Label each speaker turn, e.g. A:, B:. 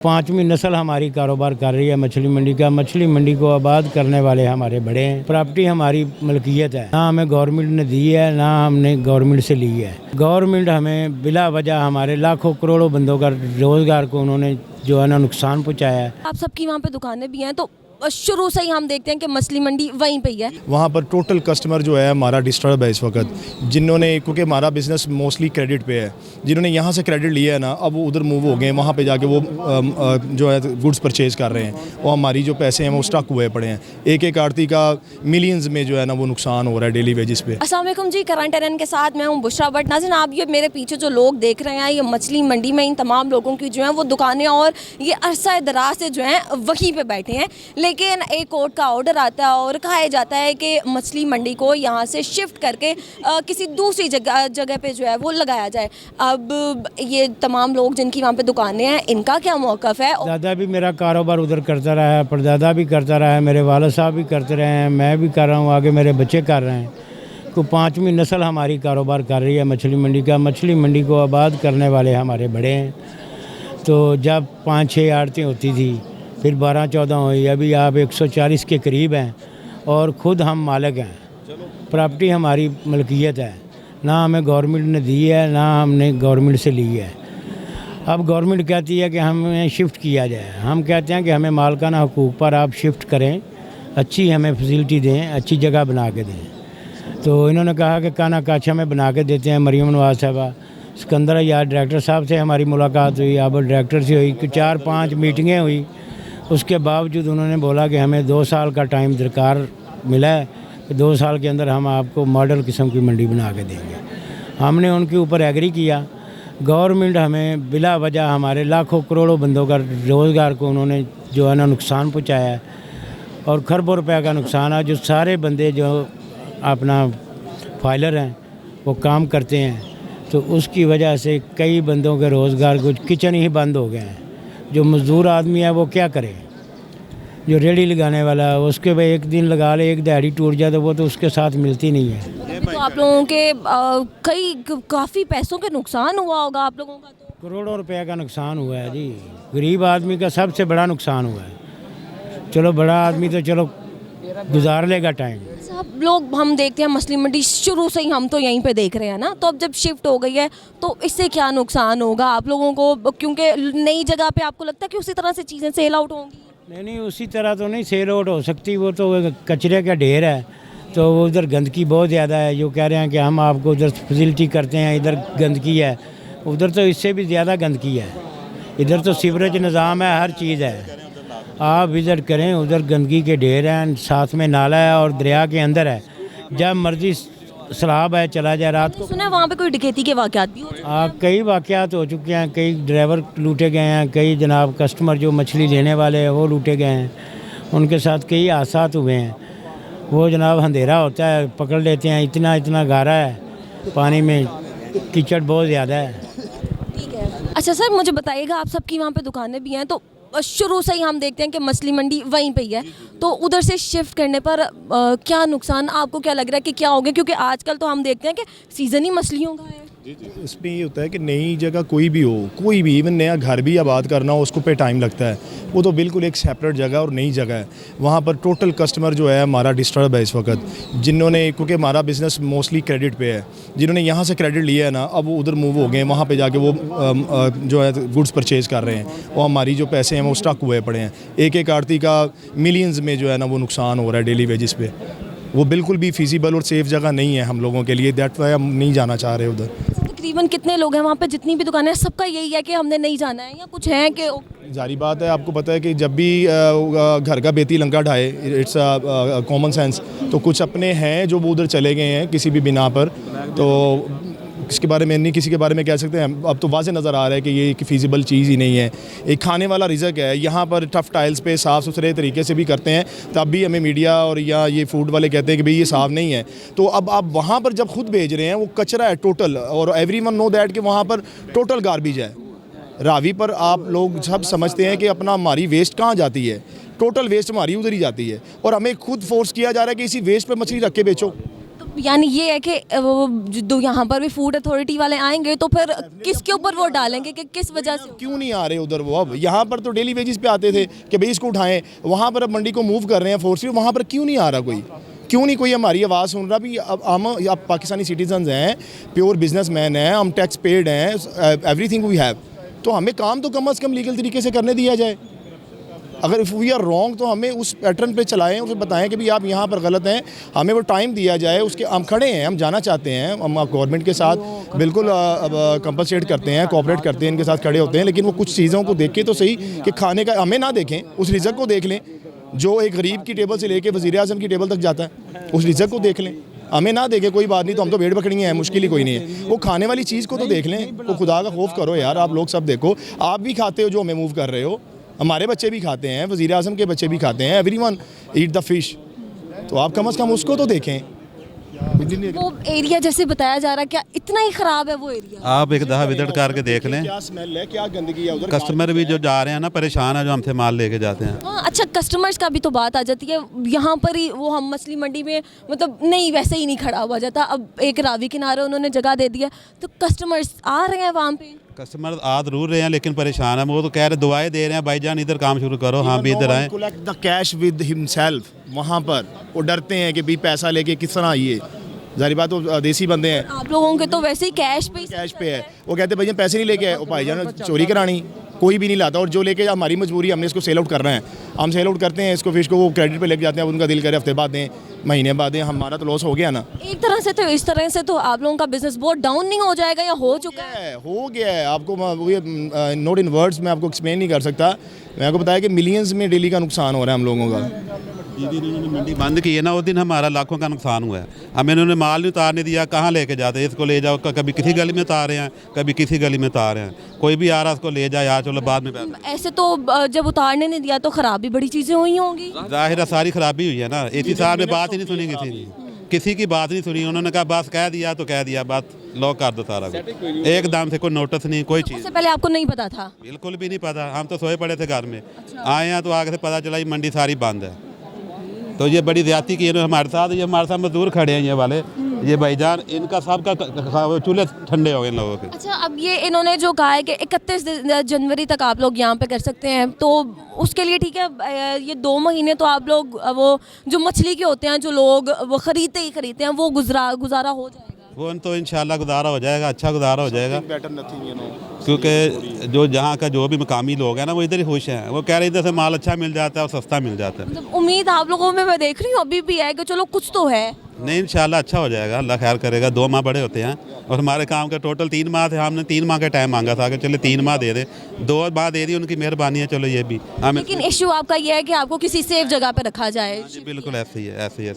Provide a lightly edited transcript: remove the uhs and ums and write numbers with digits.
A: पांचवी नस्ल हमारी कारोबार कर रही है मछली मंडी का। मछली मंडी को आबाद करने वाले हमारे बड़े हैं। प्रॉपर्टी हमारी मलकियत है, ना हमें गवर्नमेंट ने दी है ना हमने गवर्नमेंट से ली है। गवर्नमेंट हमें बिला वजह हमारे लाखों करोड़ों बंदों का रोजगार को उन्होंने जो है ना नुकसान पहुँचाया है।
B: आप सबकी वहाँ पे दुकानें भी हैं, तो शुरू से ही हम देखते हैं कि मछली मंडी वहीं पे ही है।
C: वहाँ पर टोटल कस्टमर जो है हमारा डिस्टर्ब है इस वक्त, जिन्होंने क्योंकि हमारा बिज़नेस मोस्टली क्रेडिट पे है, जिन्होंने यहाँ से क्रेडिट लिया है ना, अब वो उधर मूव हो गए, वहाँ पे जाके वो जो है गुड्स परचेज़ कर रहे हैं और हमारी जो पैसे हैं वो स्टक हुए पड़े हैं। एक एक आड़ती का मिलियंस में जो है ना वो नुकसान हो रहा है डेली वेजिस पे।
B: अस्सलाम वालेकुम जी, करंट अरेन के साथ मैं हूँ बुशरा भट्ट। नाज़रीन, आप ये मेरे पीछे जो लोग देख रहे हैं, ये मछली मंडी में इन तमाम लोगों की जो है वो दुकानें और ये अरसा दराज से जो है वहीं पे बैठे हैं। लेकिन एक कोर्ट का ऑर्डर आता है और कहा जाता है कि मछली मंडी को यहाँ से शिफ्ट करके किसी दूसरी जगह पे जो है वो लगाया जाए। अब ये तमाम लोग जिनकी वहाँ पे दुकानें हैं, इनका क्या मौक़िफ़ है?
A: दादा भी मेरा कारोबार उधर करता रहा है, परदादा भी करता रहा है, मेरे वालिद साहब भी करते रहे हैं, मैं भी कर रहा हूँ, आगे मेरे बच्चे कर रहे हैं। तो पांचवी नस्ल हमारी कारोबार कर रही है मछली मंडी का। मछली मंडी को आबाद करने वाले हमारे बड़े हैं। तो जब 5-6 आड़तें होती थी, फिर 12-14 हुई, अभी आप 140 के करीब हैं और ख़ुद हम मालिक हैं। प्रॉपर्टी हमारी मलकियत है, ना हमें गवर्नमेंट ने दी है ना हमने गवर्नमेंट से ली है। अब गवर्नमेंट कहती है कि हमें शिफ्ट किया जाए, हम कहते हैं कि हमें मालकाना हुकूक पर आप शिफ्ट करें, अच्छी हमें फैसिलिटी दें, अच्छी जगह बना के दें। तो इन्होंने कहा कि काना काछा में बना के देते हैं। मरीम नवाज साहबा, सिकंदर यार डायरेक्टर साहब से हमारी मुलाकात हुई, अब डायरेक्टर से हुई, 4-5 मीटिंगें हुई। उसके बावजूद उन्होंने बोला कि हमें 2 साल का टाइम दरकार मिला है कि 2 साल के अंदर हम आपको मॉडल किस्म की मंडी बना के देंगे। हमने उनके ऊपर एग्री किया। गवर्नमेंट हमें बिला वजह हमारे लाखों करोड़ों बंदों का रोज़गार को उन्होंने जो है ना नुकसान पहुँचाया है और खरबों रुपये का नुकसान है। जो सारे बंदे जो अपना फाइलर हैं वो काम करते हैं, तो उसकी वजह से कई बंदों के रोज़गार कुछ किचन ही बंद हो गए हैं। जो मज़दूर आदमी है वो क्या करे, जो रेडी लगाने वाला है उसके भाई एक दिन लगा ले, एक दिहाड़ी टूट जाए तो वो तो उसके साथ मिलती नहीं है।
B: तो आप लोगों के काफ़ी पैसों के नुकसान हुआ होगा आप लोगों का? तो
A: करोड़ों रुपए का नुकसान हुआ है जी। गरीब आदमी का सबसे बड़ा नुकसान हुआ है। चलो बड़ा आदमी तो चलो गुजार लेगा टाइम।
B: सब लोग हम देखते हैं मछली मंडी शुरू से ही हम तो यहीं पे देख रहे हैं ना, तो अब जब शिफ्ट हो गई है तो इससे क्या नुकसान होगा आप लोगों को? क्योंकि नई जगह पे आपको लगता है कि उसी तरह से चीज़ें सेल आउट होंगी?
A: नहीं, उसी तरह तो नहीं सेल आउट हो सकती, वो तो कचरे का ढेर है। तो वो उधर गंदगी बहुत ज़्यादा है। जो कह रहे हैं कि हम आपको उधर फैसिलिटी करते हैं, इधर गंदगी है, उधर तो इससे भी ज़्यादा गंदगी है। इधर तो सीवरेज निज़ाम है, हर चीज़ है। आप विज़िट करें, उधर गंदगी के ढेर हैं, साथ में नाला है और दरिया के अंदर है। जब मर्जी सैलाब है चला जाए। रात को
B: सुना है वहाँ पे कोई डकैती के वाक़यात भी हो रहे हैं?
A: कई वाक़यात हो चुके हैं, कई ड्राइवर लूटे गए हैं, कई जनाब कस्टमर जो मछली लेने वाले हैं वो लूटे गए हैं। उनके साथ कई हादसात हुए हैं। वो जनाब अंधेरा होता है, पकड़ लेते हैं। इतना गहरा है, पानी में कीचड़ बहुत ज़्यादा है।
B: ठीक है। अच्छा सर, मुझे बताइएगा, आप सबकी वहाँ पे दुकानें भी हैं, तो शुरू से ही हम देखते हैं कि मछली मंडी वहीं पे ही है, तो उधर से शिफ्ट करने पर क्या नुकसान आपको क्या लग रहा है कि क्या होगा? क्योंकि आजकल तो हम देखते हैं कि सीज़न ही मछलियों का है।
C: इसमें ये होता है कि नई जगह कोई भी हो, कोई भी इवन नया घर भी आबाद करना हो, उसको पे टाइम लगता है। वो तो बिल्कुल एक सेपरेट जगह और नई जगह है। वहाँ पर टोटल कस्टमर जो है हमारा डिस्टर्ब है इस वक्त, जिन्होंने क्योंकि हमारा बिज़नेस मोस्टली क्रेडिट पे है, जिन्होंने यहाँ से क्रेडिट लिया है ना, अब वो उधर मूव हो गए, वहाँ पे जाके वो जो है गुड्स परचेज़ कर रहे हैं और हमारी जो पैसे हैं वो स्टक हुए पड़े हैं। एक एक आड़ती का मिलियंस में जो है ना वो नुकसान हो रहा है डेली वेजिस पे। वो बिल्कुल भी फिजिबल और सेफ़ जगह नहीं है हम लोगों के लिए। दैट वाई हम नहीं जाना चाह रहे उधर।
B: तकरीबन कितने लोग हैं वहाँ पे? जितनी भी दुकानें हैं सबका यही है कि हमने नहीं जाना है, या कुछ है कि
C: जारी बात है, आपको पता है कि जब भी घर का बेती लंका ढाए, इट्स कॉमन सेंस। तो कुछ अपने हैं जो वो उधर चले गए हैं किसी भी बिना पर, तो इसके बारे में नहीं किसी के बारे में कह सकते हैं। अब तो वाज़े नज़र आ रहा है कि ये एक फ़ीज़िबल चीज़ ही नहीं है। एक खाने वाला रिज़्क है। यहाँ पर टफ़ टाइल्स पे साफ़ सुथरे तरीके से भी करते हैं, तब भी हमें मीडिया और या ये फूड वाले कहते हैं कि भाई ये साफ़ नहीं है। तो अब आप वहाँ पर जब खुद भेज रहे हैं, वो कचरा है टोटल, और एवरीवन नो दैट कि वहाँ पर टोटल गार्बेज है। रावी पर आप लोग सब समझते हैं कि अपना हमारी वेस्ट कहाँ जाती है, टोटल वेस्ट हमारी उधर ही जाती है, और हमें खुद फोर्स किया जा रहा है कि इसी वेस्ट पर मछली रख के बेचो।
B: यानी ये है कि जो यहाँ पर भी फूड अथॉरिटी वाले आएंगे तो फिर किसके ऊपर वो डालेंगे कि किस वजह से?
C: क्यों नहीं आ रहे उधर वो? अब यहाँ पर तो डेली वेजेस पे आते थे कि भाई इसको उठाएं, वहाँ पर अब मंडी को मूव कर रहे हैं फोर्सली, वहाँ पर क्यों नहीं आ रहा कोई? क्यों नहीं कोई हमारी आवाज़ सुन रहा? भी अब हम आप पाकिस्तानी सिटीजन्स हैं, प्योर बिजनेसमैन हैं, हम टैक्स पेड हैं, एवरीथिंग वी हैव, तो हमें काम तो कम से कम लीगल तरीके से करने दिया जाए। अगर इफ़ वी आर रॉन्ग तो हमें उस पैटर्न पे चलाएं, उसे बताएं कि भाई आप यहाँ पर गलत हैं, हमें वो टाइम दिया जाए। उसके हम खड़े हैं, हम जाना चाहते हैं, हम गवर्नमेंट के साथ बिल्कुल कंपलसेट करते हैं, कोऑपरेट करते हैं, इनके साथ खड़े होते हैं, लेकिन वो कुछ चीज़ों को देख के तो सही कि खाने का हमें ना देखें, उस रिज़्क को देख लें जो एक गरीब की टेबल से लेके वज़ीर आज़म की टेबल तक जाता है, उस रिज़्क को देख लें। हमें ना देखे कोई बात नहीं, तो हम तो भेड़ बकरियाँ हैं, मुश्किल ही कोई नहीं है। वो खाने वाली चीज़ को तो देख लें, वो खुदा का खौफ करो यार। आप लोग सब देखो, आप भी खाते हो जो हमें मूव कर रहे हो, हमारे बच्चे भी खाते हैं, वज़ीर आज़म के बच्चे भी खाते हैं, एवरीवन ईट द फिश, तो आप कम से कम उसको तो देखें।
B: वो एरिया जैसे बताया जा रहा है, क्या इतना ही ख़राब है वो एरिया?
D: आप एक दफ़ा विजिट करके देख लें,
C: क्या स्मेल है, क्या गंदगी है उधर।
D: कस्टमर भी जो जा रहे हैं ना परेशान है, जो हमसे माल लेके जाते हैं।
B: हाँ, अच्छा, कस्टमर्स का भी तो बात आ जाती है यहाँ पर ही। वो हम मछली मंडी में मतलब नहीं, वैसे ही नहीं खड़ा हुआ जाता। अब एक रावी किनारे उन्होंने जगह दे दिया तो कस्टमर्स आ रहे हैं वहाँ पे।
D: कस्टमर आ जरूर रहे हैं लेकिन परेशान है। वो तो कह रहे दुआएं दे रहे हैं, भाईजान इधर काम शुरू करो, हाँ भी इधर आए।
C: Collect the cash with himself, वहाँ पर वो डरते हैं कि भाई पैसा लेके किस तरह आइए। जारी बात, तो देसी बंदे हैं,
B: आप लोगों के तो वैसे ही कैश पे
C: है। वो कहते भाईजान पैसे नहीं लेके आए, वो भाईजान चोरी करानी कोई भी नहीं लाता, और जो लेके हमारी मजबूरी, हमने इसको सेल आउट करना है, हम सेल आउट करते हैं इसको, फिश को वो क्रेडिट पे लेके जाते हैं। अब उनका दिल करे हफ्ते बाद दें, महीने बाद दें, हमारा तो लॉस हो गया ना।
B: एक तरह से तो इस तरह से तो आप लोगों का बिजनेस बहुत डाउन नहीं हो जाएगा, या हो चुका है?
C: हो गया है। आपको नोट इन वर्ड्स मैं आपको एक्सप्लेन नहीं कर सकता। मैं आपको बताया कि मिलियंस में डेली का नुकसान हो रहा है हम लोगों का।
D: जिस दिन इन्होंने मंडी बंद की है ना, उस दिन हमारा लाखों का नुकसान हुआ है। हमें इन्होंने माल नहीं उतारने दिया, कहाँ लेके जाते, इसको ले जाओ, कभी किसी गली में उतार रहे हैं, कभी किसी गली में उतार रहे हैं, कोई भी आ रहा है उसको ले जाए, यार चलो बाद में पैसा।
B: ऐसे तो जब उतारने नहीं दिया तो खराब भी बड़ी चीज़ें हुई होंगी।
D: जाहिर है सारी खराबी हुई है ना। इसी साल में बात ही नहीं सुनी किसी की बात नहीं सुनी। उन्होंने कहा बस कह दिया तो कह दिया, बात लॉक कर दो सारा कुछ। एकदम से कोई नोटिस नहीं, कोई चीज़।
B: उससे पहले आपको नहीं पता था?
D: बिल्कुल भी नहीं पता, हम तो सोए पड़े थे घर में। आए हैं तो आगे से पता चला ये मंडी सारी बंद है। तो ये बड़ी ज़्यादती की है हमारे साथ। ये हमारे साथ मजदूर खड़े हैं, ये वाले, ये भाईजान, इनका सबका चूल्हे ठंडे हो गए इन लोगों के।
B: अच्छा, अब ये इन्होंने जो कहा है कि 31 जनवरी तक आप लोग यहाँ पे कर सकते हैं, तो उसके लिए ठीक है। ये 2 महीने तो आप लोग वो जो मछली के होते हैं, जो लोग वो खरीदते हैं, वो गुजारा हो जाएगा?
D: वो तो इंशाल्लाह गुजारा हो जाएगा, अच्छा गुजारा हो जाएगा। क्योंकि जो जहाँ का जो भी मकामी लोग हैं ना, वो इधर ही खुश हैं। वो कह रहे इधर से माल अच्छा मिल जाता है और सस्ता मिल जाता है।
B: मतलब उम्मीद आप लोगों में मैं देख रही हूँ अभी भी है कि चलो कुछ तो है।
D: नहीं, इंशाल्लाह अच्छा हो जाएगा, अल्लाह खैर करेगा। 2 माह बड़े होते हैं और हमारे काम का टोटल 3 माह थे। हमने 3 माह का टाइम मांगा था कि चले 3 माह दे दे, 2 माह दे दी, उनकी मेहरबानी है। चलो ये भी हमें,
B: लेकिन इशू आपका ये है कि आपको किसी सेफ जगह पे रखा जाए।
D: बिल्कुल ऐसे ही है, ऐसे ही है।